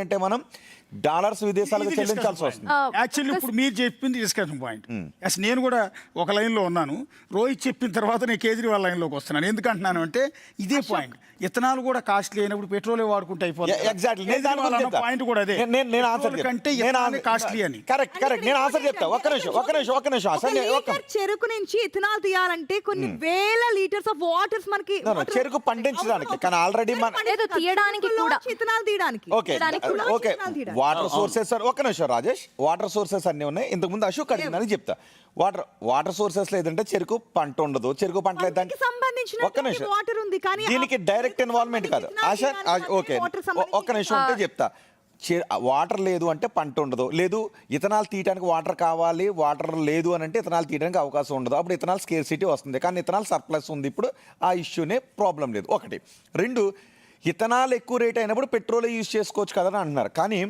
అంటే మనం డాలర్స్ విదేశాలకు చెల్లించాల్సి వస్తుంది. యాక్చువల్లీ ఇప్పుడు మీరు చెప్పింది డిస్కషన్ పాయింట్. అసలు నేను కూడా ఒక లైన్లో ఉన్నాను. రోహిత్ చెప్పిన తర్వాత నేను కేజ్రీవాల్ లైన్లోకి వస్తున్నాను. ఎందుకంటున్నాను అంటే ఇదే పాయింట్. ఇథనాల్ కూడా కాస్ట్లీ అయినప్పుడు పెట్రోలే వాడుకుంటే అయిపోతుంది. ఎగ్జాక్ట్లీ పాయింట్ కూడా అదే. నేను ఆన్సర్ కంటే కాస్ట్లీ అని. కరెక్ట్ నేను ఆన్సర్ చెప్తా. ఒక్క నిమిషం. చెరుకు నుంచి ఇథనాల్ తీయాలంటే కొన్ని వేల లీటర్స్ ఆఫ్ వాటర్స్ మనకి చెరుకు పండించడానికి, కానీ ఆల్రెడీ తీయడానికి కూడా ఇథనాల్ తీయడానికి. Okay water sources. ఒక్క నిమిషం రాజేష్, వాటర్ సోర్సెస్ అన్ని ఉన్నాయి. ఇంతకు ముందు అశోక్ అడిగిందని చెప్తా. వాటర్ సోర్సెస్ లేదంటే చెరుకు పంట ఉండదు. చెరుకు పంట లేదంటే ఒక్క నిమిషం, దీనికి డైరెక్ట్ ఇన్వాల్వ్మెంట్ కాదు ఆశా. ఓకే ఒక్క నిమిషం ఉంటే చెప్తా. వాటర్ లేదు అంటే పంట ఉండదు. లేదు ఇథనాల్ తీయడానికి వాటర్ కావాలి, వాటర్ లేదు అని అంటే ఇథనాల్ తీయడానికి అవకాశం ఉండదు. అప్పుడు ఇథనాల్ స్కేర్సిటీ వస్తుంది. కానీ ఇథనాల్ సర్ప్లస్ ఉంది. ఇప్పుడు ఆ ఇష్యూనే ప్రాబ్లం లేదు. ఒకటి. రెండు, ఇథనాల్ ఎక్కువ రేట్ అయినప్పుడు పెట్రోల్ యూజ్ చేసుకోవచ్చు కదా అని అంటున్నారు. కానీ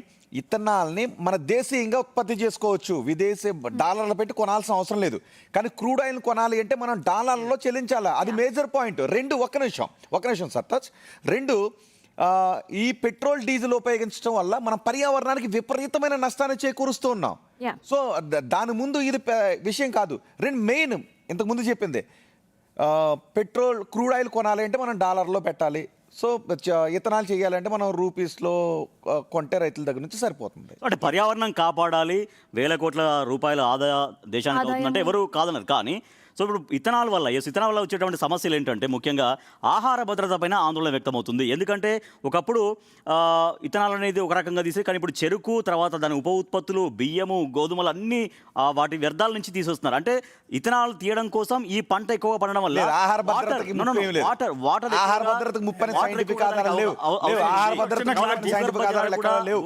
ఇథనాల్ని మన దేశీయంగా ఉత్పత్తి చేసుకోవచ్చు. విదేశీ డాలర్లు పెట్టి కొనాల్సిన అవసరం లేదు. కానీ క్రూడ్ ఆయిల్ కొనాలి అంటే మనం డాలర్లలో చెల్లించాలి. అది మేజర్ పాయింట్. రెండు, ఒక్క నిమిషం సత్తజ్. రెండు, ఈ పెట్రోల్ డీజిల్ ఉపయోగించడం వల్ల మనం పర్యావరణానికి విపరీతమైన నష్టాన్ని చేకూరుస్తూ ఉన్నాం. సో దాని ముందు ఇది విషయం కాదు. రెండు, మెయిన్ ఇంతకు ముందు చెప్పింది, పెట్రోల్ క్రూడ్ ఆయిల్ కొనాలి అంటే మనం డాలర్లో పెట్టాలి. సో ఇథనాల్ చేయాలంటే మనం రూపీస్లో కొంటే రైతుల దగ్గర నుంచి సరిపోతుంది. అంటే పర్యావరణం కాపాడాలి, వేల కోట్ల రూపాయల ఆదాయ దేశానికి అవుతుందంటే ఎవరు కాదన్నారు. కానీ సో ఇప్పుడు ఇథనాల్ వల్ల వచ్చేటువంటి సమస్యలు ఏంటంటే ముఖ్యంగా ఆహార భద్రత పైన ఆందోళన వ్యక్తమవుతుంది. ఎందుకంటే ఒకప్పుడు ఇథనాల్ అనేది ఒక రకంగా తీసి, కానీ ఇప్పుడు చెరుకు తర్వాత దాని ఉప ఉత్పత్తులు, బియ్యము, గోధుమలు అన్నీ వాటి వ్యర్థాల నుంచి తీసేస్తున్నారు. అంటే ఇథనాల్ తీయడం కోసం ఈ పంట ఎక్కువగా పండడం వల్ల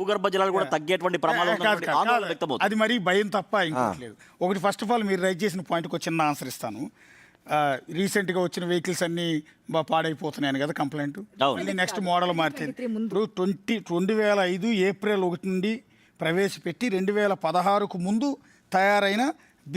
భూగర్భ జలాలు కూడా తగ్గేటువంటి ప్రమాదం వ్యక్తమవుతుంది. అది మరి భయం తప్ప ఇంకోట్లేదు. ఒకటి, ఫస్ట్ ఆఫ్ ఆల్ మీరు రైజ్ చేసిన పాయింట్కి ఒక చిన్న ఆన్సర్ ఇస్తాను. రీసెంట్గా వచ్చిన వెహికల్స్ అన్నీ పాడైపోతున్నాయని కదా కంప్లైంట్. మళ్ళీ నెక్స్ట్ మోడల్ మార్చేది. ఇప్పుడు 2005 ఏప్రిల్ 1 నుండి ప్రవేశపెట్టి 2016కు ముందు తయారైన